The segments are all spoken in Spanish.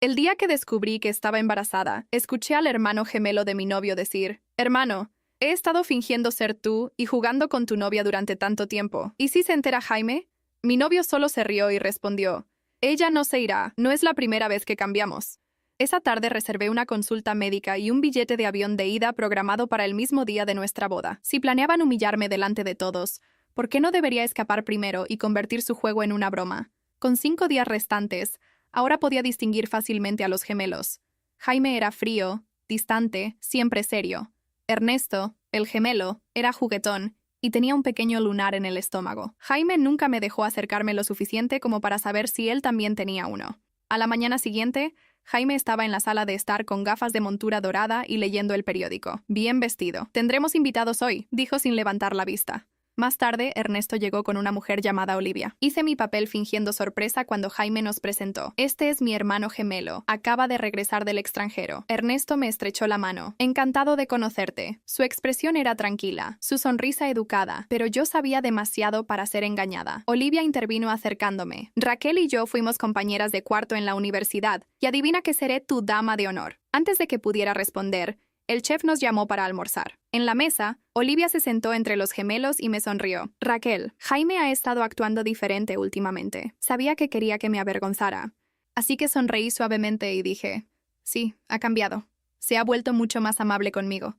El día que descubrí que estaba embarazada, escuché al hermano gemelo de mi novio decir: «Hermano, he estado fingiendo ser tú y jugando con tu novia durante tanto tiempo. ¿Y si se entera Jaime?». Mi novio solo se rió y respondió: «Ella no se irá, no es la primera vez que cambiamos». Esa tarde reservé una consulta médica y un billete de avión de ida programado para el mismo día de nuestra boda. Si planeaban humillarme delante de todos, ¿por qué no debería escapar primero y convertir su juego en una broma? Con 5 días restantes, ahora podía distinguir fácilmente a los gemelos. Jaime era frío, distante, siempre serio. Ernesto, el gemelo, era juguetón y tenía un pequeño lunar en el estómago. Jaime nunca me dejó acercarme lo suficiente como para saber si él también tenía uno. A la mañana siguiente, Jaime estaba en la sala de estar con gafas de montura dorada y leyendo el periódico. Bien vestido. «Tendremos invitados hoy», dijo sin levantar la vista. Más tarde, Ernesto llegó con una mujer llamada Olivia. Hice mi papel fingiendo sorpresa cuando Jaime nos presentó. «Este es mi hermano gemelo. Acaba de regresar del extranjero». Ernesto me estrechó la mano. «Encantado de conocerte». Su expresión era tranquila, su sonrisa educada, pero yo sabía demasiado para ser engañada. Olivia intervino acercándome. «Raquel y yo fuimos compañeras de cuarto en la universidad, y adivina que seré tu dama de honor». Antes de que pudiera responder, el chef nos llamó para almorzar. En la mesa, Olivia se sentó entre los gemelos y me sonrió. «Raquel, Jaime ha estado actuando diferente últimamente. Sabía que quería que me avergonzara. Así que sonreí suavemente y dije: «Sí, ha cambiado. Se ha vuelto mucho más amable conmigo.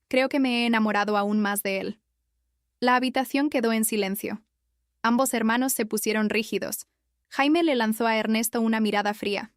Creo que me he enamorado aún más de él». La habitación quedó en silencio. Ambos hermanos se pusieron rígidos. Jaime le lanzó a Ernesto una mirada fría.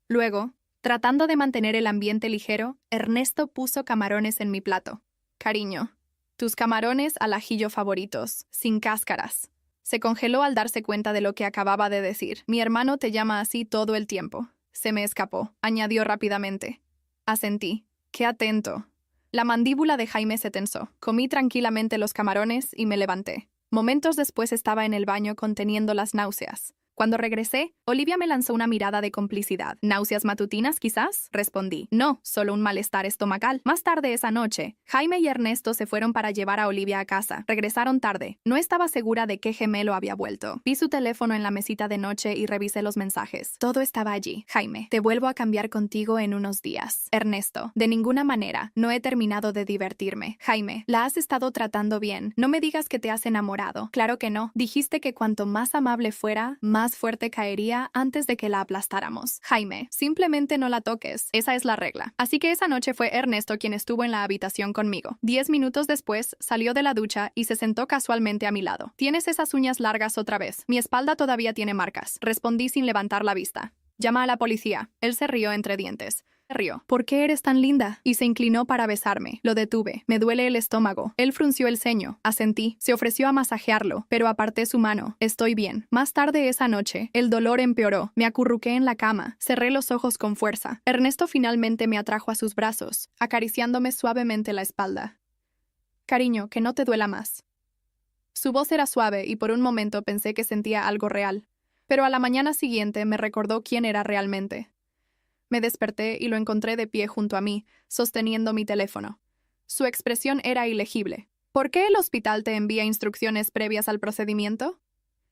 Luego, tratando de mantener el ambiente ligero, Ernesto puso camarones en mi plato. «Cariño, tus camarones al ajillo favoritos, sin cáscaras». Se congeló al darse cuenta de lo que acababa de decir. «Mi hermano te llama así todo el tiempo». Se me escapó, añadió rápidamente. Asentí. «Qué atento». La mandíbula de Jaime se tensó. Comí tranquilamente los camarones y me levanté. Momentos después estaba en el baño conteniendo las náuseas. Cuando regresé, Olivia me lanzó una mirada de complicidad. «¿Náuseas matutinas, quizás?», respondí. «No, solo un malestar estomacal». Más tarde esa noche, Jaime y Ernesto se fueron para llevar a Olivia a casa. Regresaron tarde. No estaba segura de qué gemelo había vuelto. Vi su teléfono en la mesita de noche y revisé los mensajes. Todo estaba allí. «Jaime, te vuelvo a cambiar contigo en unos días». Ernesto: «De ninguna manera. No he terminado de divertirme». Jaime: «La has estado tratando bien. No me digas que te has enamorado». «Claro que no. Dijiste que cuanto más amable fuera, más fuerte caería antes de que la aplastáramos». Jaime: «Simplemente no la toques. Esa es la regla». Así que esa noche fue Ernesto quien estuvo en la habitación conmigo. 10 minutos después, salió de la ducha y se sentó casualmente a mi lado. «¿Tienes esas uñas largas otra vez?». «Mi espalda todavía tiene marcas», respondí sin levantar la vista. «Llama a la policía». Él se rió entre dientes. Rió. «¿Por qué eres tan linda?». Y se inclinó para besarme. Lo detuve. «Me duele el estómago». Él frunció el ceño. Asentí. Se ofreció a masajearlo, pero aparté su mano. «Estoy bien». Más tarde esa noche, el dolor empeoró. Me acurruqué en la cama. Cerré los ojos con fuerza. Ernesto finalmente me atrajo a sus brazos, acariciándome suavemente la espalda. «Cariño, que no te duela más». Su voz era suave y por un momento pensé que sentía algo real. Pero a la mañana siguiente me recordó quién era realmente. Me desperté y lo encontré de pie junto a mí, sosteniendo mi teléfono. Su expresión era ilegible. «¿Por qué el hospital te envía instrucciones previas al procedimiento?».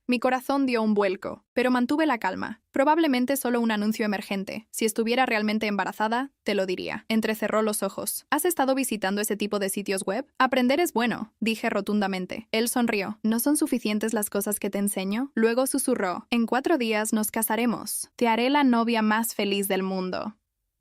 Mi corazón dio un vuelco, pero mantuve la calma. «Probablemente solo un anuncio emergente. Si estuviera realmente embarazada, te lo diría». Entrecerró los ojos. «¿Has estado visitando ese tipo de sitios web?». «Aprender es bueno», dije rotundamente. Él sonrió. «¿No son suficientes las cosas que te enseño?». Luego susurró: «En 4 días nos casaremos. Te haré la novia más feliz del mundo».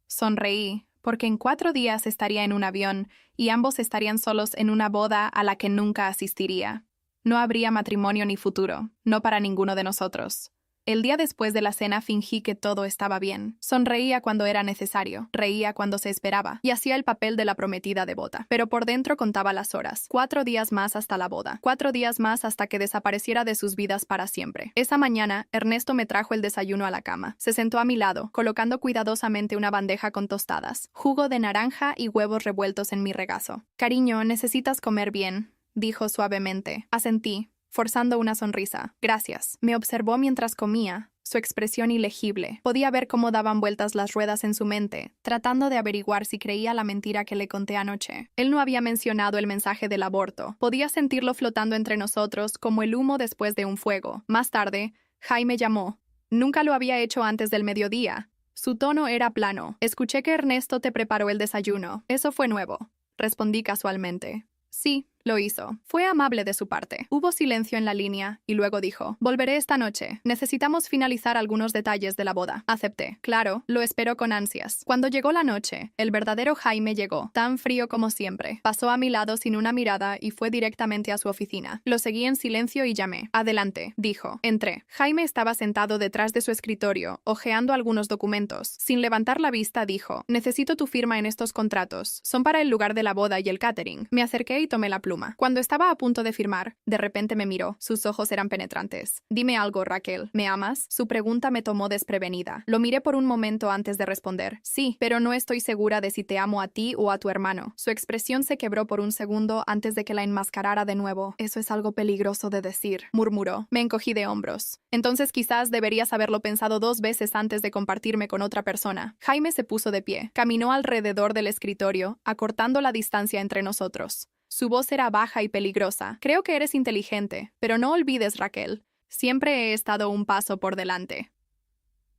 Sonreí, porque en 4 días estaría en un avión y ambos estarían solos en una boda a la que nunca asistiría. No habría matrimonio ni futuro, no para ninguno de nosotros. El día después de la cena fingí que todo estaba bien. Sonreía cuando era necesario, reía cuando se esperaba, y hacía el papel de la prometida devota. Pero por dentro contaba las horas. 4 días más hasta la boda. 4 días más hasta que desapareciera de sus vidas para siempre. Esa mañana, Ernesto me trajo el desayuno a la cama. Se sentó a mi lado, colocando cuidadosamente una bandeja con tostadas, jugo de naranja y huevos revueltos en mi regazo. «Cariño, necesitas comer bien», dijo suavemente. Asentí, forzando una sonrisa. «Gracias». Me observó mientras comía, su expresión ilegible. Podía ver cómo daban vueltas las ruedas en su mente, tratando de averiguar si creía la mentira que le conté anoche. Él no había mencionado el mensaje del aborto. Podía sentirlo flotando entre nosotros como el humo después de un fuego. Más tarde, Jaime llamó. Nunca lo había hecho antes del mediodía. Su tono era plano. Escuché que Ernesto te preparó el desayuno. Eso fue nuevo. Respondí casualmente. Sí, lo hizo. Fue amable de su parte. Hubo silencio en la línea y luego dijo: volveré esta noche. Necesitamos finalizar algunos detalles de la boda. Acepté. Claro, lo esperó con ansias. Cuando llegó la noche, el verdadero Jaime llegó, tan frío como siempre. Pasó a mi lado sin una mirada y fue directamente a su oficina. Lo seguí en silencio y llamé. Adelante, dijo. Entré. Jaime estaba sentado detrás de su escritorio, hojeando algunos documentos. Sin levantar la vista, dijo: necesito tu firma en estos contratos. Son para el lugar de la boda y el catering. Me acerqué y tomé la pluma. Cuando estaba a punto de firmar, de repente me miró. Sus ojos eran penetrantes. Dime algo, Raquel. ¿Me amas? Su pregunta me tomó desprevenida. Lo miré por un momento antes de responder. Sí, pero no estoy segura de si te amo a ti o a tu hermano. Su expresión se quebró por un segundo antes de que la enmascarara de nuevo. Eso es algo peligroso de decir, murmuró. Me encogí de hombros. Entonces quizás deberías haberlo pensado 2 veces antes de compartirme con otra persona. Jaime se puso de pie. Caminó alrededor del escritorio, acortando la distancia entre nosotros. Su voz era baja y peligrosa. Creo que eres inteligente, pero no olvides, Raquel. Siempre he estado un paso por delante.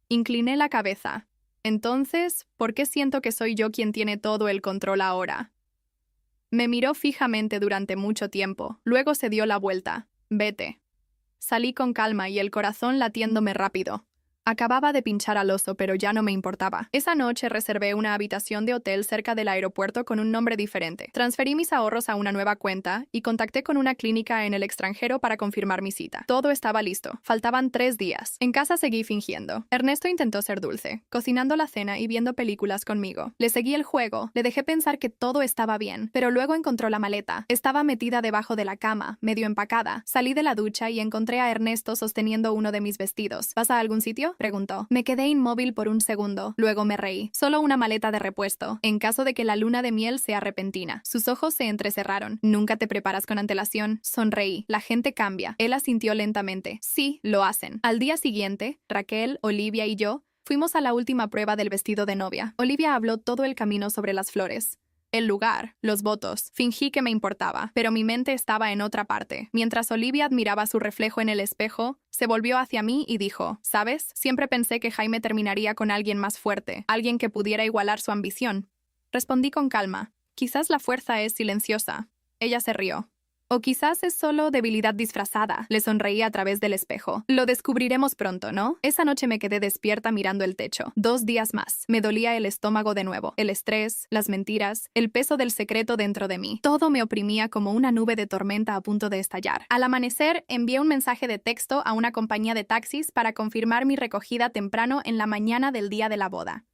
Incliné la cabeza. Entonces, ¿por qué siento que soy yo quien tiene todo el control ahora? Me miró fijamente durante mucho tiempo. Luego se dio la vuelta. Vete. Salí con calma y el corazón latiéndome rápido. Acababa de pinchar al oso, pero ya no me importaba. Esa noche reservé una habitación de hotel cerca del aeropuerto con un nombre diferente. Transferí mis ahorros a una nueva cuenta y contacté con una clínica en el extranjero para confirmar mi cita. Todo estaba listo. Faltaban 3 días. En casa seguí fingiendo. Ernesto intentó ser dulce, cocinando la cena y viendo películas conmigo. Le seguí el juego, le dejé pensar que todo estaba bien, pero luego encontró la maleta. Estaba metida debajo de la cama, medio empacada. Salí de la ducha y encontré a Ernesto sosteniendo uno de mis vestidos. ¿Vas a algún sitio?, preguntó. Me quedé inmóvil por un segundo. Luego me reí. Solo una maleta de repuesto, en caso de que la luna de miel sea repentina. Sus ojos se entrecerraron. ¿Nunca te preparas con antelación? Sonreí. La gente cambia. Él asintió lentamente. Sí, lo hacen. Al día siguiente, Raquel, Olivia y yo fuimos a la última prueba del vestido de novia. Olivia habló todo el camino sobre las flores, el lugar, los votos. Fingí que me importaba, pero mi mente estaba en otra parte. Mientras Olivia admiraba su reflejo en el espejo, se volvió hacia mí y dijo: ¿sabes? Siempre pensé que Jaime terminaría con alguien más fuerte, alguien que pudiera igualar su ambición. Respondí con calma: quizás la fuerza es silenciosa. Ella se rió. O quizás es solo debilidad disfrazada. Le sonreí a través del espejo. Lo descubriremos pronto, ¿no? Esa noche me quedé despierta mirando el techo. 2 días más. Me dolía el estómago de nuevo. El estrés, las mentiras, el peso del secreto dentro de mí. Todo me oprimía como una nube de tormenta a punto de estallar. Al amanecer, envié un mensaje de texto a una compañía de taxis para confirmar mi recogida temprano en la mañana del día de la boda.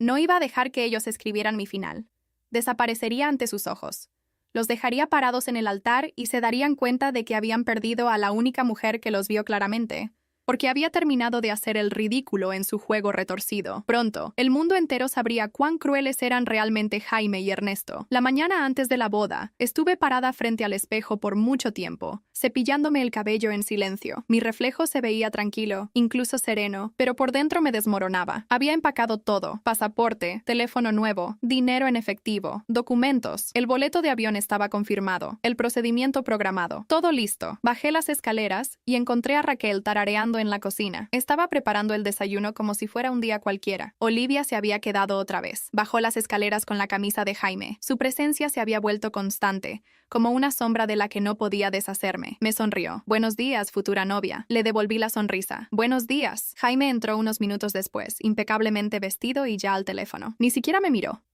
No iba a dejar que ellos escribieran mi final. Desaparecería ante sus ojos. Los dejaría parados en el altar y se darían cuenta de que habían perdido a la única mujer que los vio claramente, porque había terminado de hacer el ridículo en su juego retorcido. Pronto, el mundo entero sabría cuán crueles eran realmente Jaime y Ernesto. La mañana antes de la boda, estuve parada frente al espejo por mucho tiempo, cepillándome el cabello en silencio. Mi reflejo se veía tranquilo, incluso sereno, pero por dentro me desmoronaba. Había empacado todo: pasaporte, teléfono nuevo, dinero en efectivo, documentos. El boleto de avión estaba confirmado, el procedimiento programado. Todo listo. Bajé las escaleras y encontré a Raquel tarareando en la cocina. Estaba preparando el desayuno como si fuera un día cualquiera. Olivia se había quedado otra vez. Bajó las escaleras con la camisa de Jaime. Su presencia se había vuelto constante, como una sombra de la que no podía deshacerme. Me sonrió. Buenos días, futura novia. Le devolví la sonrisa. Buenos días. Jaime entró unos minutos después, impecablemente vestido y ya al teléfono. Ni siquiera me miró.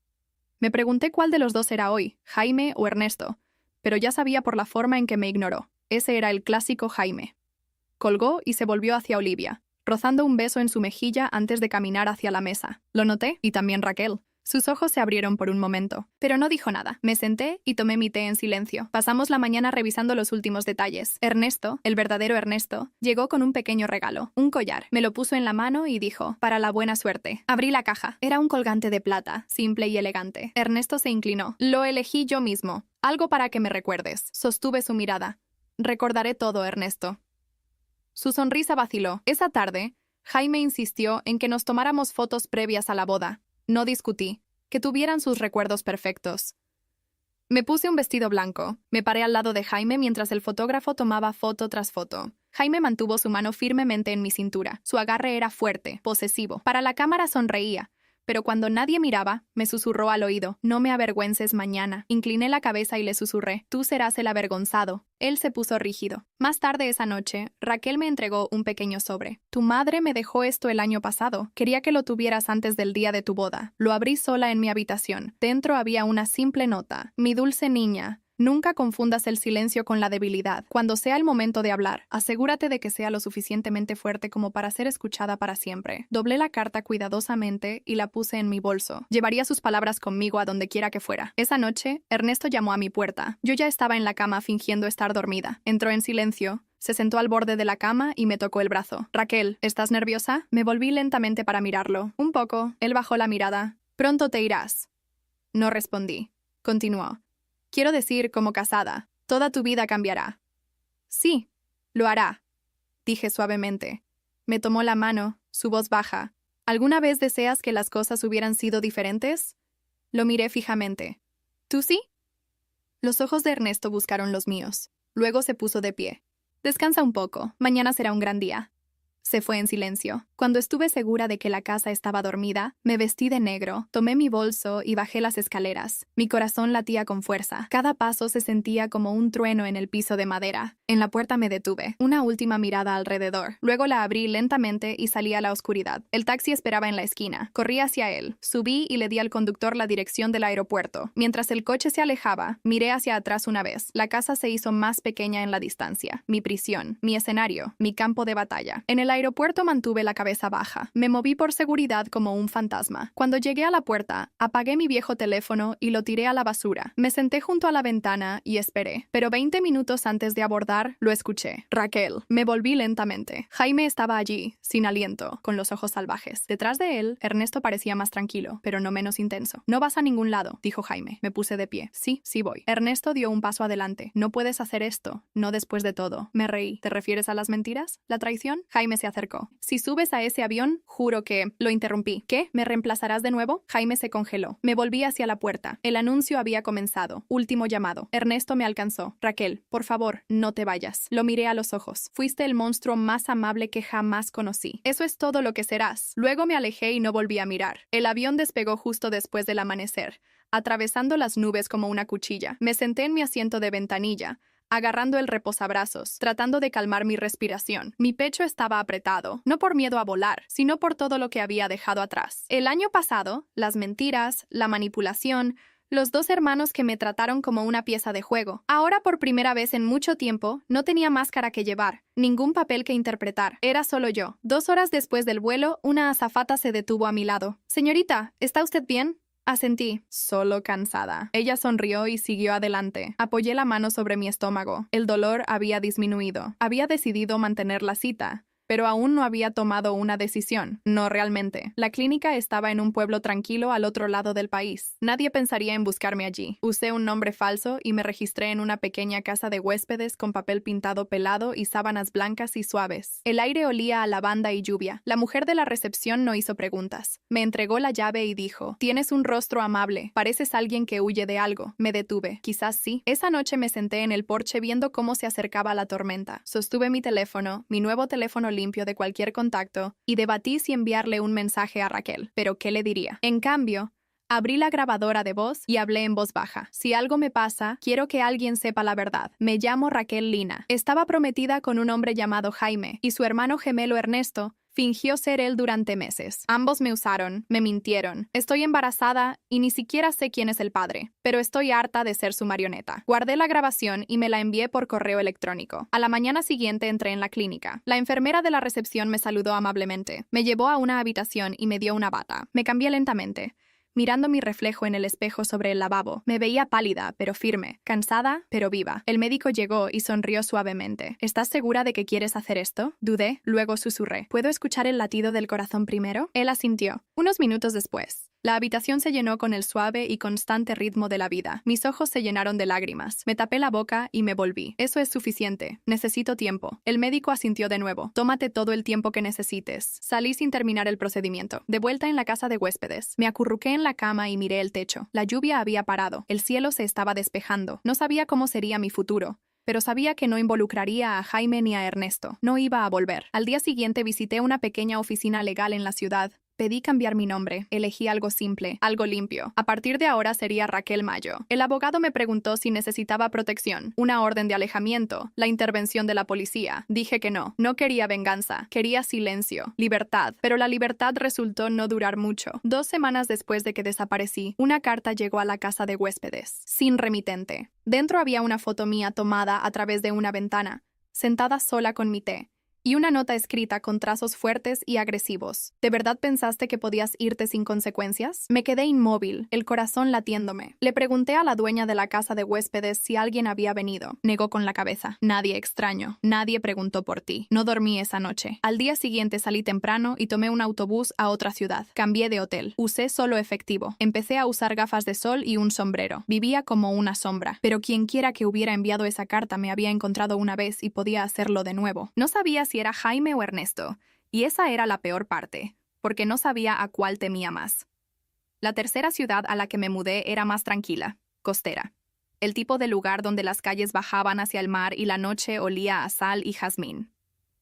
Me pregunté cuál de los dos era hoy, Jaime o Ernesto, pero ya sabía por la forma en que me ignoró. Ese era el clásico Jaime. Colgó y se volvió hacia Olivia, rozando un beso en su mejilla antes de caminar hacia la mesa. Lo noté, y también Raquel. Sus ojos se abrieron por un momento, pero no dijo nada. Me senté y tomé mi té en silencio. Pasamos la mañana revisando los últimos detalles. Ernesto, el verdadero Ernesto, llegó con un pequeño regalo, un collar. Me lo puso en la mano y dijo: para la buena suerte. Abrí la caja. Era un colgante de plata, simple y elegante. Ernesto se inclinó. Lo elegí yo mismo. Algo para que me recuerdes. Sostuve su mirada. Recordaré todo, Ernesto. Su sonrisa vaciló. Esa tarde, Jaime insistió en que nos tomáramos fotos previas a la boda. No discutí. Que tuvieran sus recuerdos perfectos. Me puse un vestido blanco. Me paré al lado de Jaime mientras el fotógrafo tomaba foto tras foto. Jaime mantuvo su mano firmemente en mi cintura. Su agarre era fuerte, posesivo. Para la cámara sonreía, pero cuando nadie miraba, me susurró al oído: «No me avergüences mañana». Incliné la cabeza y le susurré: «Tú serás el avergonzado». Él se puso rígido. Más tarde esa noche, Raquel me entregó un pequeño sobre. «Tu madre me dejó esto el año pasado. Quería que lo tuvieras antes del día de tu boda». Lo abrí sola en mi habitación. Dentro había una simple nota: «Mi dulce niña, nunca confundas el silencio con la debilidad. Cuando sea el momento de hablar, asegúrate de que sea lo suficientemente fuerte como para ser escuchada para siempre». Doblé la carta cuidadosamente y la puse en mi bolso. Llevaría sus palabras conmigo a donde quiera que fuera. Esa noche, Ernesto llamó a mi puerta. Yo ya estaba en la cama fingiendo estar dormida. Entró en silencio, se sentó al borde de la cama y me tocó el brazo. «Raquel, ¿estás nerviosa?» Me volví lentamente para mirarlo. «Un poco». Él bajó la mirada. «Pronto te irás». No respondí. Continuó: «Quiero decir, como casada, toda tu vida cambiará». «Sí, lo hará», dije suavemente. Me tomó la mano, su voz baja. «¿Alguna vez deseas que las cosas hubieran sido diferentes?» Lo miré fijamente. «¿Tú sí?» Los ojos de Ernesto buscaron los míos. Luego se puso de pie. «Descansa un poco, mañana será un gran día». Se fue en silencio. Cuando estuve segura de que la casa estaba dormida, me vestí de negro, tomé mi bolso y bajé las escaleras. Mi corazón latía con fuerza. Cada paso se sentía como un trueno en el piso de madera. En la puerta me detuve. Una última mirada alrededor. Luego la abrí lentamente y salí a la oscuridad. El taxi esperaba en la esquina. Corrí hacia él. Subí y le di al conductor la dirección del aeropuerto. Mientras el coche se alejaba, miré hacia atrás una vez. La casa se hizo más pequeña en la distancia. Mi prisión, mi escenario, mi campo de batalla. En el aeropuerto mantuve la cabeza baja. Me moví por seguridad como un fantasma. Cuando llegué a la puerta, apagué mi viejo teléfono y lo tiré a la basura. Me senté junto a la ventana y esperé. Pero 20 minutos antes de abordar, lo escuché. «Raquel». Me volví lentamente. Jaime estaba allí, sin aliento, con los ojos salvajes. Detrás de él, Ernesto parecía más tranquilo, pero no menos intenso. «No vas a ningún lado», dijo Jaime. Me puse de pie. «Sí, sí voy». Ernesto dio un paso adelante. «No puedes hacer esto. No después de todo». Me reí. «¿Te refieres a las mentiras? ¿La traición?» Jaime se acercó. «Si subes a ese avión, juro que...». Lo interrumpí. «¿Qué? ¿Me reemplazarás de nuevo?» Jaime se congeló. Me volví hacia la puerta. El anuncio había comenzado. Último llamado. Ernesto me alcanzó. «Raquel, por favor, no te vayas». Lo miré a los ojos. «Fuiste el monstruo más amable que jamás conocí. Eso es todo lo que serás». Luego me alejé y no volví a mirar. El avión despegó justo después del amanecer, atravesando las nubes como una cuchilla. Me senté en mi asiento de ventanilla, agarrando el reposabrazos, tratando de calmar mi respiración. Mi pecho estaba apretado, no por miedo a volar, sino por todo lo que había dejado atrás. El año pasado, las mentiras, la manipulación, los dos hermanos que me trataron como una pieza de juego. Ahora, por primera vez en mucho tiempo, no tenía máscara que llevar, ningún papel que interpretar. Era solo yo. 2 horas después del vuelo, una azafata se detuvo a mi lado. «Señorita, ¿está usted bien?» Asentí, solo cansada. Ella sonrió y siguió adelante. Apoyé la mano sobre mi estómago. El dolor había disminuido. Había decidido mantener la cita, pero aún no había tomado una decisión. No realmente. La clínica estaba en un pueblo tranquilo al otro lado del país. Nadie pensaría en buscarme allí. Usé un nombre falso y me registré en una pequeña casa de huéspedes con papel pintado pelado y sábanas blancas y suaves. El aire olía a lavanda y lluvia. La mujer de la recepción no hizo preguntas. Me entregó la llave y dijo: «Tienes un rostro amable. Pareces alguien que huye de algo». Me detuve. Quizás sí. Esa noche me senté en el porche viendo cómo se acercaba la tormenta. Sostuve mi teléfono, mi nuevo teléfono limpio de cualquier contacto, y debatí si enviarle un mensaje a Raquel. Pero ¿qué le diría? En cambio, abrí la grabadora de voz y hablé en voz baja. «Si algo me pasa, quiero que alguien sepa la verdad. Me llamo Raquel Lina. Estaba prometida con un hombre llamado Jaime, y su hermano gemelo Ernesto fingió ser él durante meses. Ambos me usaron, me mintieron. Estoy embarazada y ni siquiera sé quién es el padre, pero estoy harta de ser su marioneta». Guardé la grabación y me la envié por correo electrónico. A la mañana siguiente entré en la clínica. La enfermera de la recepción me saludó amablemente. Me llevó a una habitación y me dio una bata. Me cambié lentamente, mirando mi reflejo en el espejo sobre el lavabo. Me veía pálida, pero firme, cansada, pero viva. El médico llegó y sonrió suavemente. «¿Estás segura de que quieres hacer esto?» Dudé, luego susurré: «¿Puedo escuchar el latido del corazón primero?» Él asintió. Unos minutos después, la habitación se llenó con el suave y constante ritmo de la vida. Mis ojos se llenaron de lágrimas. Me tapé la boca y me volví. «Eso es suficiente. Necesito tiempo». El médico asintió de nuevo. «Tómate todo el tiempo que necesites». Salí sin terminar el procedimiento. De vuelta en la casa de huéspedes, me acurruqué en la cama y miré el techo. La lluvia había parado. El cielo se estaba despejando. No sabía cómo sería mi futuro, pero sabía que no involucraría a Jaime ni a Ernesto. No iba a volver. Al día siguiente visité una pequeña oficina legal en la ciudad. Pedí cambiar mi nombre. Elegí algo simple, algo limpio. A partir de ahora sería Raquel Mayo. El abogado me preguntó si necesitaba protección, una orden de alejamiento, la intervención de la policía. Dije que no. No quería venganza. Quería silencio, libertad. Pero la libertad resultó no durar mucho. 2 semanas después de que desaparecí, una carta llegó a la casa de huéspedes, sin remitente. Dentro había una foto mía tomada a través de una ventana, sentada sola con mi té, y una nota escrita con trazos fuertes y agresivos. ¿De verdad pensaste que podías irte sin consecuencias? Me quedé inmóvil, el corazón latiéndome. Le pregunté a la dueña de la casa de huéspedes si alguien había venido. Negó con la cabeza. Nadie extraño. Nadie preguntó por ti. No dormí esa noche. Al día siguiente salí temprano y tomé un autobús a otra ciudad. Cambié de hotel. Usé solo efectivo. Empecé a usar gafas de sol y un sombrero. Vivía como una sombra. Pero quienquiera que hubiera enviado esa carta me había encontrado una vez y podía hacerlo de nuevo. No sabía si era Jaime o Ernesto, y esa era la peor parte, porque no sabía a cuál temía más. La tercera ciudad a la que me mudé era más tranquila, costera. El tipo de lugar donde las calles bajaban hacia el mar y la noche olía a sal y jazmín.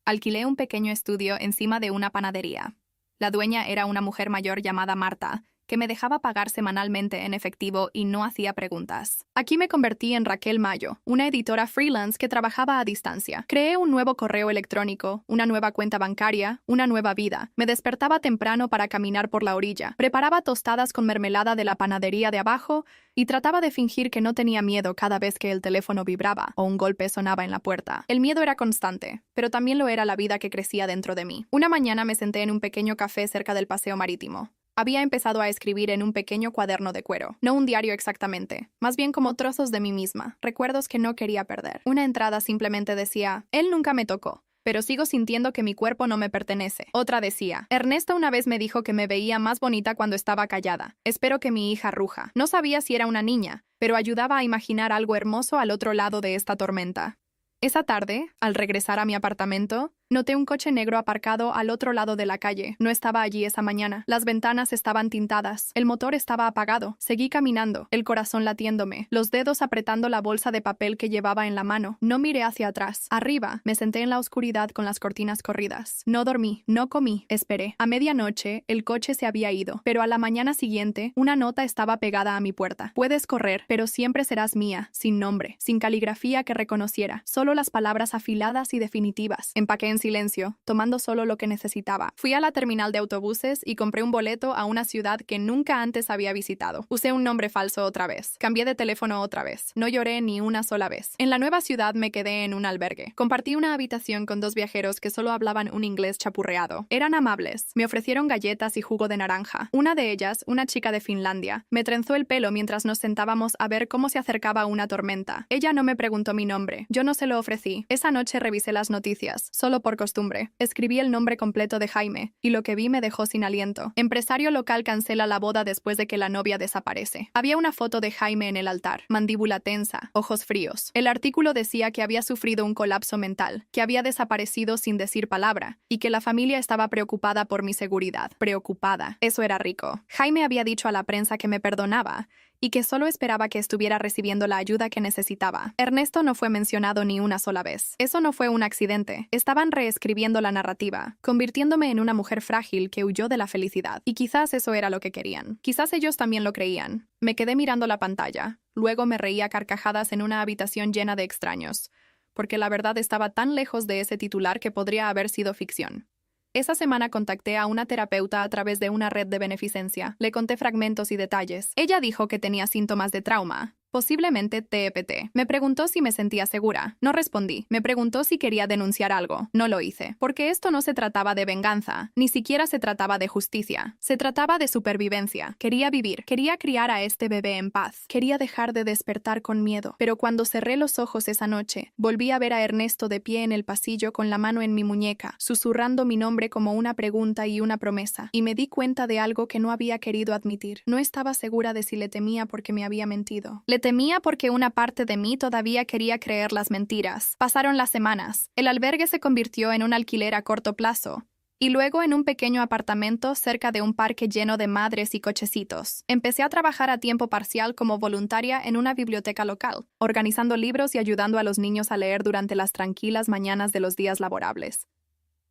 Alquilé un pequeño estudio encima de una panadería. La dueña era una mujer mayor llamada Marta, que me dejaba pagar semanalmente en efectivo y no hacía preguntas. Aquí me convertí en Raquel Mayo, una editora freelance que trabajaba a distancia. Creé un nuevo correo electrónico, una nueva cuenta bancaria, una nueva vida. Me despertaba temprano para caminar por la orilla, preparaba tostadas con mermelada de la panadería de abajo y trataba de fingir que no tenía miedo cada vez que el teléfono vibraba o un golpe sonaba en la puerta. El miedo era constante, pero también lo era la vida que crecía dentro de mí. Una mañana me senté en un pequeño café cerca del paseo marítimo. Había empezado a escribir en un pequeño cuaderno de cuero. No un diario exactamente, más bien como trozos de mí misma, recuerdos que no quería perder. Una entrada simplemente decía, él nunca me tocó, pero sigo sintiendo que mi cuerpo no me pertenece. Otra decía, Ernesto una vez me dijo que me veía más bonita cuando estaba callada. Espero que mi hija ruja. No sabía si era una niña, pero ayudaba a imaginar algo hermoso al otro lado de esta tormenta. Esa tarde, al regresar a mi apartamento, noté un coche negro aparcado al otro lado de la calle. No estaba allí esa mañana. Las ventanas estaban tintadas. El motor estaba apagado. Seguí caminando, el corazón latiéndome, los dedos apretando la bolsa de papel que llevaba en la mano. No miré hacia atrás. Arriba, me senté en la oscuridad con las cortinas corridas. No dormí, no comí, esperé. A medianoche, el coche se había ido, pero a la mañana siguiente, una nota estaba pegada a mi puerta. Puedes correr, pero siempre serás mía, sin nombre, sin caligrafía que reconociera, solo las palabras afiladas y definitivas. Empaqué en silencio, tomando solo lo que necesitaba. Fui a la terminal de autobuses y compré un boleto a una ciudad que nunca antes había visitado. Usé un nombre falso otra vez. Cambié de teléfono otra vez. No lloré ni una sola vez. En la nueva ciudad me quedé en un albergue. Compartí una habitación con 2 viajeros que solo hablaban un inglés chapurreado. Eran amables. Me ofrecieron galletas y jugo de naranja. Una de ellas, una chica de Finlandia, me trenzó el pelo mientras nos sentábamos a ver cómo se acercaba una tormenta. Ella no me preguntó mi nombre. Yo no se lo ofrecí. Esa noche revisé las noticias, solo por costumbre. Escribí el nombre completo de Jaime, y lo que vi me dejó sin aliento. Empresario local cancela la boda después de que la novia desaparece. Había una foto de Jaime en el altar, mandíbula tensa, ojos fríos. El artículo decía que había sufrido un colapso mental, que había desaparecido sin decir palabra, y que la familia estaba preocupada por mi seguridad. Preocupada. Eso era rico. Jaime había dicho a la prensa que me perdonaba, y que solo esperaba que estuviera recibiendo la ayuda que necesitaba. Ernesto no fue mencionado ni una sola vez. Eso no fue un accidente. Estaban reescribiendo la narrativa, convirtiéndome en una mujer frágil que huyó de la felicidad. Y quizás eso era lo que querían. Quizás ellos también lo creían. Me quedé mirando la pantalla. Luego me reía a carcajadas en una habitación llena de extraños, porque la verdad estaba tan lejos de ese titular que podría haber sido ficción. Esa semana contacté a una terapeuta a través de una red de beneficencia. Le conté fragmentos y detalles. Ella dijo que tenía síntomas de trauma, posiblemente TEPT. Me preguntó si me sentía segura. No respondí. Me preguntó si quería denunciar algo. No lo hice. Porque esto no se trataba de venganza. Ni siquiera se trataba de justicia. Se trataba de supervivencia. Quería vivir. Quería criar a este bebé en paz. Quería dejar de despertar con miedo. Pero cuando cerré los ojos esa noche, volví a ver a Ernesto de pie en el pasillo con la mano en mi muñeca, susurrando mi nombre como una pregunta y una promesa. Y me di cuenta de algo que no había querido admitir. No estaba segura de si le temía porque me había mentido. Le temía porque una parte de mí todavía quería creer las mentiras. Pasaron las semanas. El albergue se convirtió en un alquiler a corto plazo, y luego en un pequeño apartamento cerca de un parque lleno de madres y cochecitos. Empecé a trabajar a tiempo parcial como voluntaria en una biblioteca local, organizando libros y ayudando a los niños a leer durante las tranquilas mañanas de los días laborables.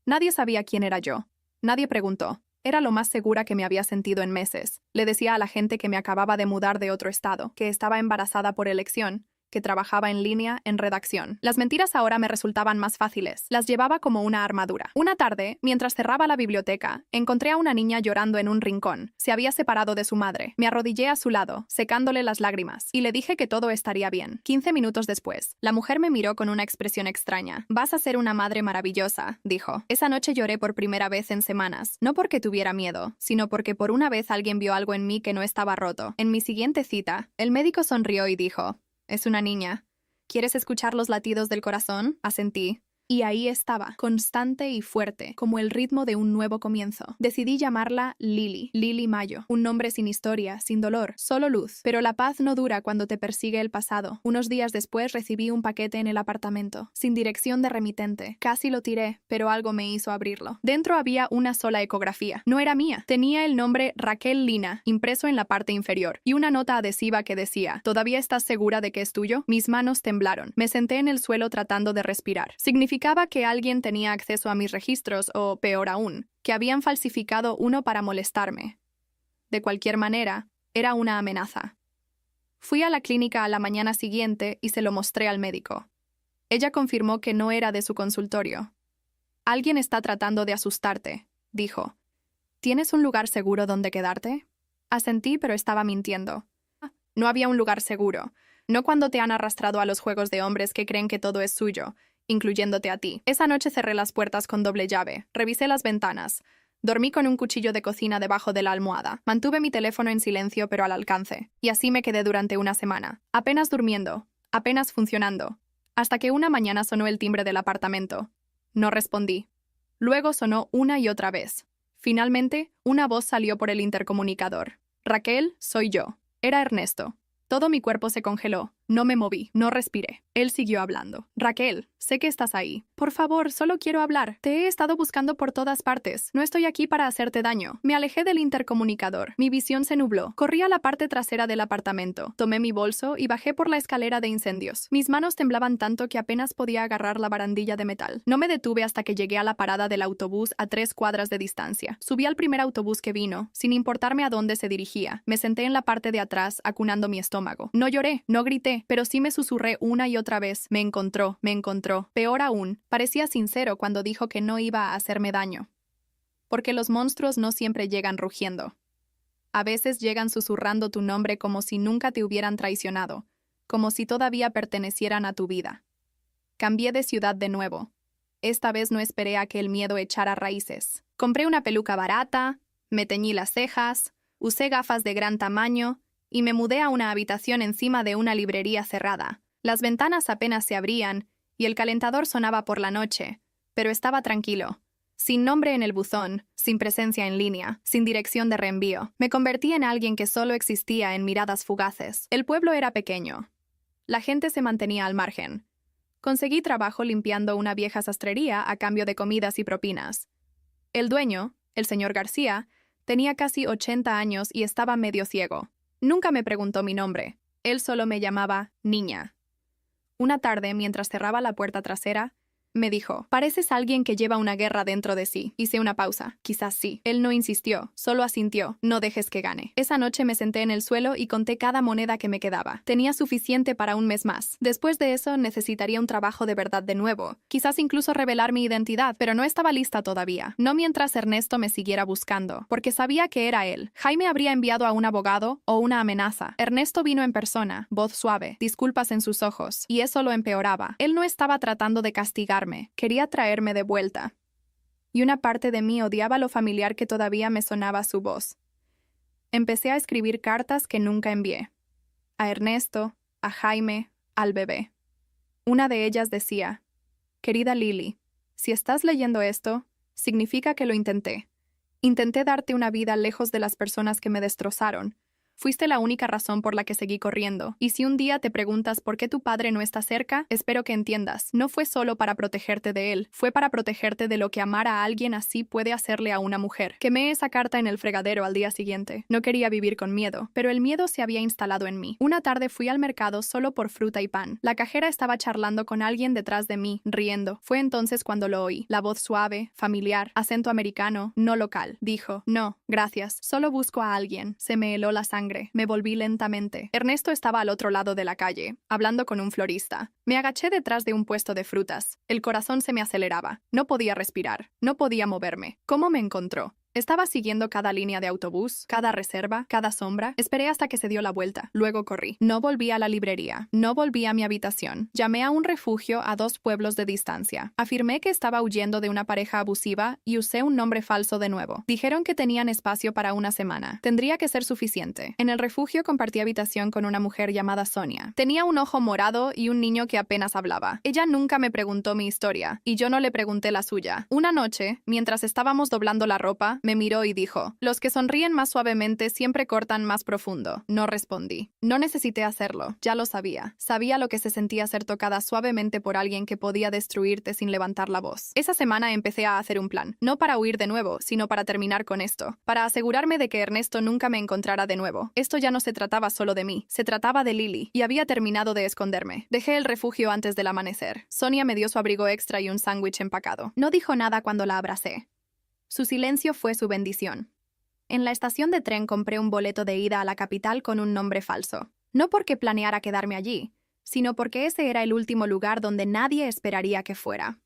Nadie sabía quién era yo. Nadie preguntó. Era lo más segura que me había sentido en meses. Le decía a la gente que me acababa de mudar de otro estado, que estaba embarazada por elección, que trabajaba en línea en redacción. Las mentiras ahora me resultaban más fáciles. Las llevaba como una armadura. Una tarde, mientras cerraba la biblioteca, encontré a una niña llorando en un rincón. Se había separado de su madre. Me arrodillé a su lado, secándole las lágrimas, y le dije que todo estaría bien. 15 minutos después, la mujer me miró con una expresión extraña. «Vas a ser una madre maravillosa», dijo. Esa noche lloré por primera vez en semanas, no porque tuviera miedo, sino porque por una vez alguien vio algo en mí que no estaba roto. En mi siguiente cita, el médico sonrió y dijo: «Es una niña. ¿Quieres escuchar los latidos del corazón?». Asentí. Y ahí estaba, constante y fuerte, como el ritmo de un nuevo comienzo. Decidí llamarla Lily, Lily Mayo. Un nombre sin historia, sin dolor, solo luz. Pero la paz no dura cuando te persigue el pasado. Unos días después recibí un paquete en el apartamento, sin dirección de remitente. Casi lo tiré, pero algo me hizo abrirlo. Dentro había una sola ecografía. No era mía. Tenía el nombre Raquel Lina, impreso en la parte inferior, y una nota adhesiva que decía: «¿Todavía estás segura de que es tuyo?». Mis manos temblaron. Me senté en el suelo tratando de respirar. Significaba que alguien tenía acceso a mis registros o, peor aún, que habían falsificado uno para molestarme. De cualquier manera, era una amenaza. Fui a la clínica a la mañana siguiente y se lo mostré al médico. Ella confirmó que no era de su consultorio. «Alguien está tratando de asustarte», dijo. «¿Tienes un lugar seguro donde quedarte?». Asentí, pero estaba mintiendo. No había un lugar seguro. No cuando te han arrastrado a los juegos de hombres que creen que todo es suyo, incluyéndote a ti. Esa noche cerré las puertas con doble llave, revisé las ventanas. Dormí con un cuchillo de cocina debajo de la almohada. Mantuve mi teléfono en silencio pero al alcance. Y así me quedé durante una semana. Apenas durmiendo, apenas funcionando. Hasta que una mañana sonó el timbre del apartamento. No respondí. Luego sonó una y otra vez. Finalmente, una voz salió por el intercomunicador. «Raquel, soy yo». Era Ernesto. Todo mi cuerpo se congeló. No me moví, no respiré. Él siguió hablando. «Raquel, sé que estás ahí. Por favor, solo quiero hablar. Te he estado buscando por todas partes. No estoy aquí para hacerte daño». Me alejé del intercomunicador. Mi visión se nubló. Corrí a la parte trasera del apartamento. Tomé mi bolso y bajé por la escalera de incendios. Mis manos temblaban tanto que apenas podía agarrar la barandilla de metal. No me detuve hasta que llegué a la parada del autobús a 3 cuadras de distancia. Subí al primer autobús que vino, sin importarme a dónde se dirigía. Me senté en la parte de atrás, acunando mi estómago. No lloré, no grité, pero sí me susurré una y otra vez: «Me encontró, me encontró». Peor aún, parecía sincero cuando dijo que no iba a hacerme daño. Porque los monstruos no siempre llegan rugiendo. A veces llegan susurrando tu nombre como si nunca te hubieran traicionado, como si todavía pertenecieran a tu vida. Cambié de ciudad de nuevo. Esta vez no esperé a que el miedo echara raíces. Compré una peluca barata, me teñí las cejas, usé gafas de gran tamaño y me mudé a una habitación encima de una librería cerrada. Las ventanas apenas se abrían y el calentador sonaba por la noche, pero estaba tranquilo. Sin nombre en el buzón, sin presencia en línea, sin dirección de reenvío. Me convertí en alguien que solo existía en miradas fugaces. El pueblo era pequeño. La gente se mantenía al margen. Conseguí trabajo limpiando una vieja sastrería a cambio de comidas y propinas. El dueño, el señor García, tenía casi 80 años y estaba medio ciego. Nunca me preguntó mi nombre. Él solo me llamaba niña. Una tarde, mientras cerraba la puerta trasera, me dijo: «Pareces alguien que lleva una guerra dentro de sí». Hice una pausa. Quizás sí. Él no insistió, solo asintió. «No dejes que gane». Esa noche me senté en el suelo y conté cada moneda que me quedaba. Tenía suficiente para un mes más. Después de eso necesitaría un trabajo de verdad de nuevo. Quizás incluso revelar mi identidad, pero no estaba lista todavía. No mientras Ernesto me siguiera buscando, porque sabía que era él. Jaime habría enviado a un abogado o una amenaza. Ernesto vino en persona, voz suave, disculpas en sus ojos, y eso lo empeoraba. Él no estaba tratando de castigar. Quería traerme de vuelta. Y una parte de mí odiaba lo familiar que todavía me sonaba su voz. Empecé a escribir cartas que nunca envié. A Ernesto, a Jaime, al bebé. Una de ellas decía: «Querida Lily, si estás leyendo esto, significa que lo intenté. Intenté darte una vida lejos de las personas que me destrozaron. Fuiste la única razón por la que seguí corriendo. Y si un día te preguntas por qué tu padre no está cerca, espero que entiendas. No fue solo para protegerte de él, fue para protegerte de lo que amar a alguien así puede hacerle a una mujer. Quemé esa carta en el fregadero al día siguiente. No quería vivir con miedo, pero el miedo se había instalado en mí. Una tarde fui al mercado solo por fruta y pan. La cajera estaba charlando con alguien detrás de mí, riendo. Fue entonces cuando lo oí. La voz suave, familiar, acento americano, no local. Dijo, no, gracias, solo busco a alguien. Se me heló la sangre. Me volví lentamente. Ernesto estaba al otro lado de la calle, hablando con un florista. Me agaché detrás de un puesto de frutas. El corazón se me aceleraba. No podía respirar. No podía moverme. ¿Cómo me encontró? Estaba siguiendo cada línea de autobús, cada reserva, cada sombra. Esperé hasta que se dio la vuelta. Luego corrí. No volví a la librería. No volví a mi habitación. Llamé a un refugio a 2 pueblos de distancia. Afirmé que estaba huyendo de una pareja abusiva y usé un nombre falso de nuevo. Dijeron que tenían espacio para una semana. Tendría que ser suficiente. En el refugio compartí habitación con una mujer llamada Sonia. Tenía un ojo morado y un niño que apenas hablaba. Ella nunca me preguntó mi historia, y yo no le pregunté la suya. Una noche, mientras estábamos doblando la ropa, me miró y dijo, los que sonríen más suavemente siempre cortan más profundo. No respondí. No necesité hacerlo. Ya lo sabía. Sabía lo que se sentía ser tocada suavemente por alguien que podía destruirte sin levantar la voz. Esa semana empecé a hacer un plan. No para huir de nuevo, sino para terminar con esto. Para asegurarme de que Ernesto nunca me encontrara de nuevo. Esto ya no se trataba solo de mí. Se trataba de Lily. Y había terminado de esconderme. Dejé el refugio antes del amanecer. Sonia me dio su abrigo extra y un sándwich empacado. No dijo nada cuando la abracé. Su silencio fue su bendición. En la estación de tren compré un boleto de ida a la capital con un nombre falso. No porque planeara quedarme allí, sino porque ese era el último lugar donde nadie esperaría que fuera.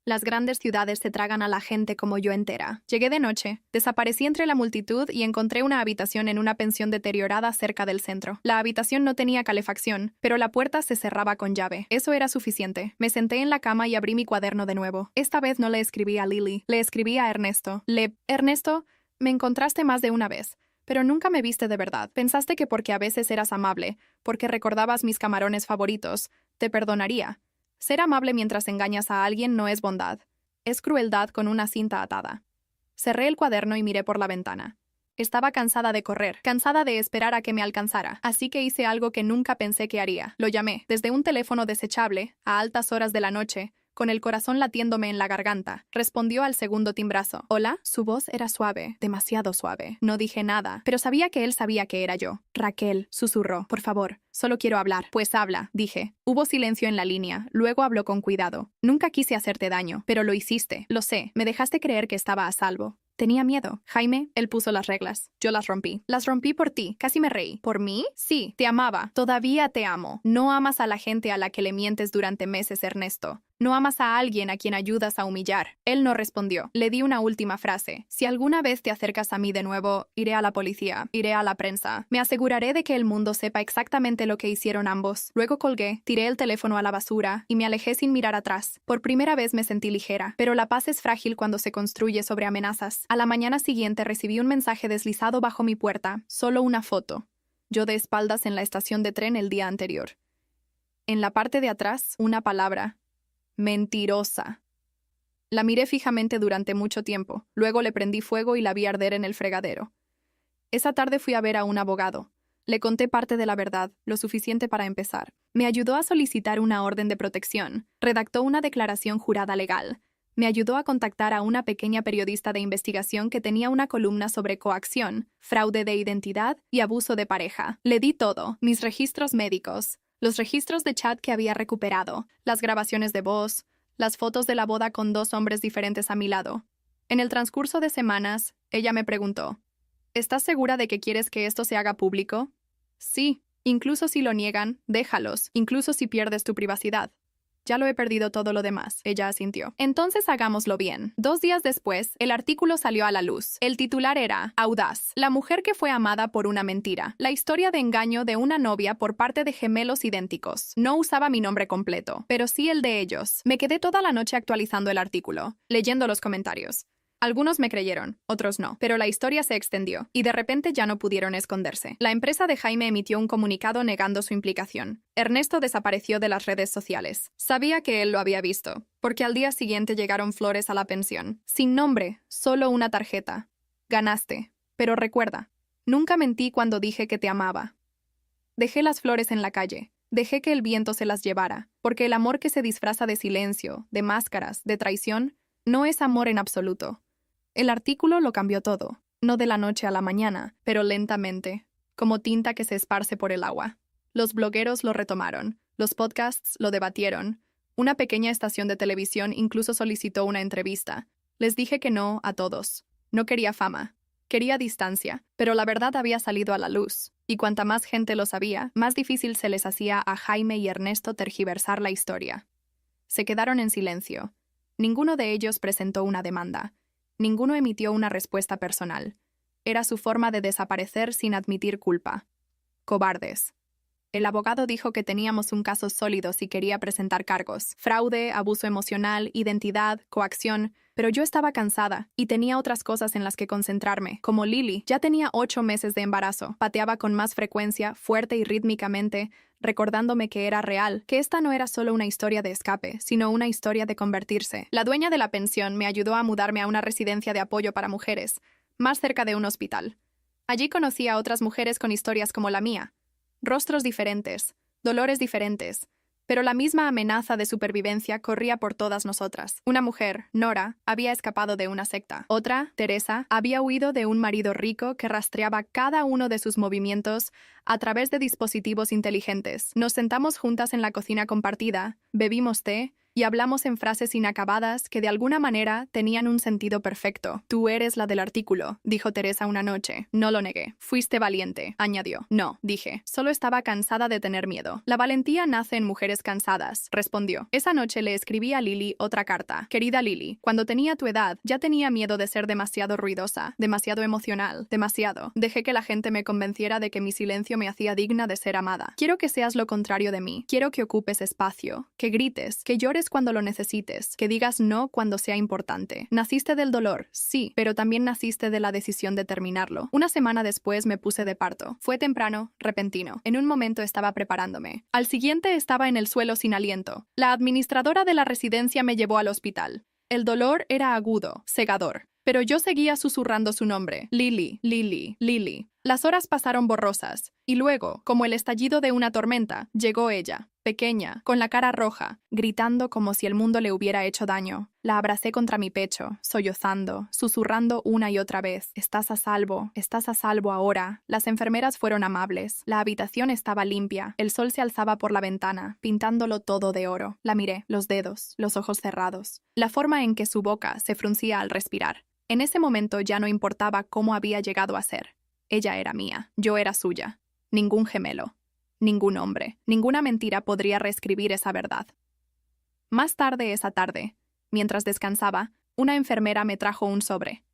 Las grandes ciudades se tragan a la gente como yo entera. Llegué de noche, desaparecí entre la multitud y encontré una habitación en una pensión deteriorada cerca del centro. La habitación no tenía calefacción, pero la puerta se cerraba con llave. Eso era suficiente. Me senté en la cama y abrí mi cuaderno de nuevo. Esta vez no le escribí a Lily, le escribí a Ernesto. Ernesto, me encontraste más de una vez, pero nunca me viste de verdad. Pensaste que porque a veces eras amable, porque recordabas mis camarones favoritos, te perdonaría. Ser amable mientras engañas a alguien no es bondad. Es crueldad con una cinta atada. Cerré el cuaderno y miré por la ventana. Estaba cansada de correr, cansada de esperar a que me alcanzara, así que hice algo que nunca pensé que haría. Lo llamé, desde un teléfono desechable, a altas horas de la noche, con el corazón latiéndome en la garganta. Respondió al segundo timbrazo. ¿Hola? Su voz era suave, demasiado suave. No dije nada, pero sabía que él sabía que era yo. Raquel, susurró. Por favor, solo quiero hablar. Pues habla, dije. Hubo silencio en la línea, luego habló con cuidado. Nunca quise hacerte daño, pero lo hiciste. Lo sé, me dejaste creer que estaba a salvo. Tenía miedo. Jaime, él puso las reglas. Yo las rompí. Las rompí por ti. Casi me reí. ¿Por mí? Sí, te amaba. Todavía te amo. No amas a la gente a la que le mientes durante meses, Ernesto. No amas a alguien a quien ayudas a humillar. Él no respondió. Le di una última frase. Si alguna vez te acercas a mí de nuevo, iré a la policía, iré a la prensa. Me aseguraré de que el mundo sepa exactamente lo que hicieron ambos. Luego colgué, tiré el teléfono a la basura y me alejé sin mirar atrás. Por primera vez me sentí ligera, pero la paz es frágil cuando se construye sobre amenazas. A la mañana siguiente recibí un mensaje deslizado bajo mi puerta. Solo una foto. Yo de espaldas en la estación de tren el día anterior. En la parte de atrás, una palabra. Mentirosa. La miré fijamente durante mucho tiempo. Luego le prendí fuego y la vi arder en el fregadero. Esa tarde fui a ver a un abogado. Le conté parte de la verdad, lo suficiente para empezar. Me ayudó a solicitar una orden de protección. Redactó una declaración jurada legal. Me ayudó a contactar a una pequeña periodista de investigación que tenía una columna sobre coacción, fraude de identidad y abuso de pareja. Le di todo, mis registros médicos, los registros de chat que había recuperado, las grabaciones de voz, las fotos de la boda con 2 hombres diferentes a mi lado. En el transcurso de semanas, ella me preguntó, ¿estás segura de que quieres que esto se haga público? Sí, incluso si lo niegan, déjalos, incluso si pierdes tu privacidad. Ya lo he perdido todo lo demás, ella asintió. Entonces hagámoslo bien. 2 días después, el artículo salió a la luz. El titular era Audaz, la mujer que fue amada por una mentira. La historia de engaño de una novia por parte de gemelos idénticos. No usaba mi nombre completo, pero sí el de ellos. Me quedé toda la noche actualizando el artículo, leyendo los comentarios. Algunos me creyeron, otros no, pero la historia se extendió, y de repente ya no pudieron esconderse. La empresa de Jaime emitió un comunicado negando su implicación. Ernesto desapareció de las redes sociales. Sabía que él lo había visto, porque al día siguiente llegaron flores a la pensión. Sin nombre, solo una tarjeta. Ganaste, pero recuerda, Nunca mentí cuando dije que te amaba. Dejé las flores en la calle. Dejé que el viento se las llevara, porque el amor que se disfraza de silencio, de máscaras, de traición, no es amor en absoluto. El artículo lo cambió todo, no de la noche a la mañana, pero lentamente, como tinta que se esparce por el agua. Los blogueros lo retomaron, los podcasts lo debatieron, una pequeña estación de televisión incluso solicitó una entrevista. Les dije que no a todos. No quería fama. Quería distancia, pero la verdad había salido a la luz, y cuanta más gente lo sabía, más difícil se les hacía a Jaime y Ernesto tergiversar la historia. Se quedaron en silencio. Ninguno de ellos presentó una demanda. Ninguno emitió una respuesta personal. Era su forma de desaparecer sin admitir culpa. Cobardes. El abogado dijo que teníamos un caso sólido si quería presentar cargos. Fraude, abuso emocional, identidad, coacción. Pero yo estaba cansada y tenía otras cosas en las que concentrarme. Como Lily, ya tenía 8 meses de embarazo. Pateaba con más frecuencia, fuerte y rítmicamente, recordándome que era real, que esta no era solo una historia de escape, sino una historia de convertirse. La dueña de la pensión me ayudó a mudarme a una residencia de apoyo para mujeres, más cerca de un hospital. Allí conocí a otras mujeres con historias como la mía. Rostros diferentes, dolores diferentes, pero la misma amenaza de supervivencia corría por todas nosotras. Una mujer, Nora, había escapado de una secta. Otra, Teresa, había huido de un marido rico que rastreaba cada uno de sus movimientos a través de dispositivos inteligentes. Nos sentamos juntas en la cocina compartida, bebimos té y hablamos en frases inacabadas que de alguna manera tenían un sentido perfecto. Tú eres la del artículo, dijo Teresa una noche. No lo negué. Fuiste valiente, añadió. No, dije. Solo estaba cansada de tener miedo. La valentía nace en mujeres cansadas, respondió. Esa noche le escribí a Lily otra carta. Querida Lily, cuando tenía tu edad, ya tenía miedo de ser demasiado ruidosa, demasiado emocional, demasiado. Dejé que la gente me convenciera de que mi silencio me hacía digna de ser amada. Quiero que seas lo contrario de mí. Quiero que ocupes espacio, que grites, que llores cuando lo necesites, que digas no cuando sea importante. Naciste del dolor, sí, pero también naciste de la decisión de terminarlo. Una semana después me puse de parto. Fue temprano, repentino. En un momento estaba preparándome. Al siguiente estaba en el suelo sin aliento. La administradora de la residencia me llevó al hospital. El dolor era agudo, cegador. Pero yo seguía susurrando su nombre. Lily, Lily, Lily. Las horas pasaron borrosas, y luego, como el estallido de una tormenta, llegó ella, pequeña, con la cara roja, gritando como si el mundo le hubiera hecho daño. La abracé contra mi pecho, sollozando, susurrando una y otra vez. Estás a salvo ahora. Las enfermeras fueron amables. La habitación estaba limpia. El sol se alzaba por la ventana, pintándolo todo de oro. La miré, los dedos, los ojos cerrados. La forma en que su boca se fruncía al respirar. En ese momento ya no importaba cómo había llegado a ser. Ella era mía, yo era suya. Ningún gemelo, ningún hombre, ninguna mentira podría reescribir esa verdad. Más tarde esa tarde, mientras descansaba, una enfermera me trajo un sobre.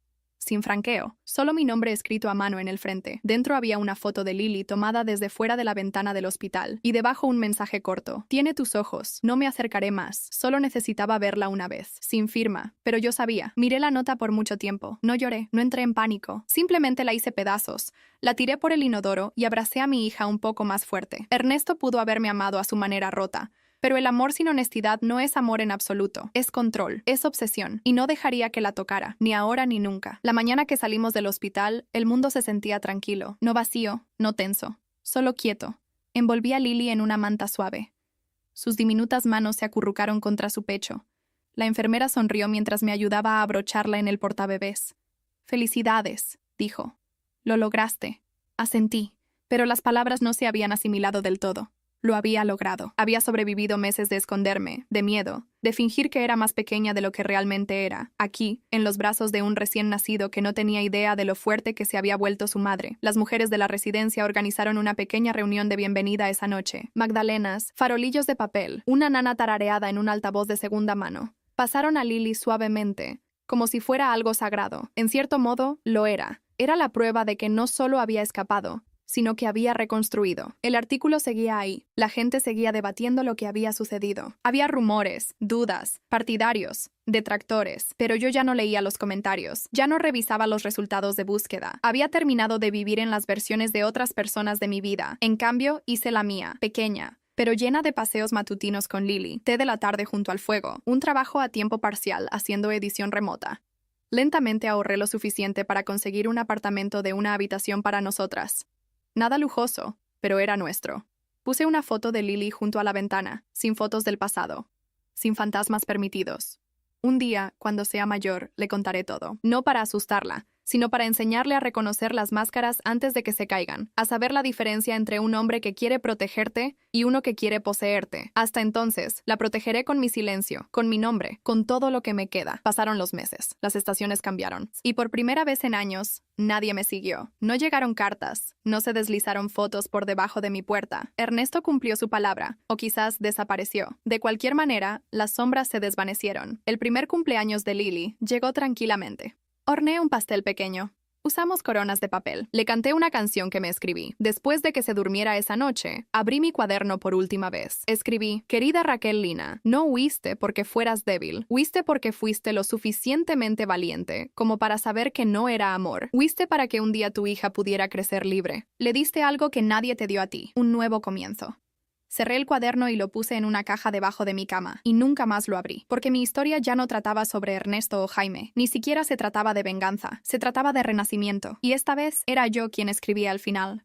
Sin franqueo, solo mi nombre escrito a mano en el frente. Dentro había una foto de Lily tomada desde fuera de la ventana del hospital, y debajo un mensaje corto. Tiene tus ojos, no me acercaré más, solo necesitaba verla una vez. Sin firma, pero yo sabía. Miré la nota por mucho tiempo. No lloré, no entré en pánico. Simplemente la hice pedazos. La tiré por el inodoro y abracé a mi hija un poco más fuerte. Ernesto pudo haberme amado a su manera rota. Pero el amor sin honestidad no es amor en absoluto, es control, es obsesión, y no dejaría que la tocara, ni ahora ni nunca. La mañana que salimos del hospital, el mundo se sentía tranquilo, no vacío, no tenso, solo quieto. Envolví a Lily en una manta suave. Sus diminutas manos se acurrucaron contra su pecho. La enfermera sonrió mientras me ayudaba a abrocharla en el portabebés. «Felicidades», dijo. «Lo lograste». Asentí, pero las palabras no se habían asimilado del todo. Lo había logrado. Había sobrevivido meses de esconderme, de miedo, de fingir que era más pequeña de lo que realmente era. Aquí, en los brazos de un recién nacido que no tenía idea de lo fuerte que se había vuelto su madre. Las mujeres de la residencia organizaron una pequeña reunión de bienvenida esa noche. Magdalenas, farolillos de papel, una nana tarareada en un altavoz de segunda mano. Pasaron a Lily suavemente, como si fuera algo sagrado. En cierto modo, lo era. Era la prueba de que no solo había escapado, sino que había reconstruido. El artículo seguía ahí. La gente seguía debatiendo lo que había sucedido. Había rumores, dudas, partidarios, detractores, pero yo ya no leía los comentarios, ya no revisaba los resultados de búsqueda. Había terminado de vivir en las versiones de otras personas de mi vida. En cambio, hice la mía, pequeña, pero llena de paseos matutinos con Lily, té de la tarde junto al fuego, un trabajo a tiempo parcial haciendo edición remota. Lentamente ahorré lo suficiente para conseguir un apartamento de una habitación para nosotras. Nada lujoso, pero era nuestro. Puse una foto de Lily junto a la ventana, sin fotos del pasado, sin fantasmas permitidos. Un día, cuando sea mayor, le contaré todo. No para asustarla, sino para enseñarle a reconocer las máscaras antes de que se caigan, a saber la diferencia entre un hombre que quiere protegerte y uno que quiere poseerte. Hasta entonces, la protegeré con mi silencio, con mi nombre, con todo lo que me queda. Pasaron los meses, las estaciones cambiaron, y por primera vez en años, nadie me siguió. No llegaron cartas, no se deslizaron fotos por debajo de mi puerta. Ernesto cumplió su palabra, o quizás desapareció. De cualquier manera, las sombras se desvanecieron. El primer cumpleaños de Lily llegó tranquilamente. Horneé un pastel pequeño. Usamos coronas de papel. Le canté una canción que me escribí. Después de que se durmiera esa noche, abrí mi cuaderno por última vez. Escribí: querida Raquel Lina, no huiste porque fueras débil. Huiste porque fuiste lo suficientemente valiente como para saber que no era amor. Huiste para que un día tu hija pudiera crecer libre. Le diste algo que nadie te dio a ti. Un nuevo comienzo. Cerré el cuaderno y lo puse en una caja debajo de mi cama, y nunca más lo abrí, porque mi historia ya no trataba sobre Ernesto o Jaime, ni siquiera se trataba de venganza, se trataba de renacimiento, y esta vez era yo quien escribía al final.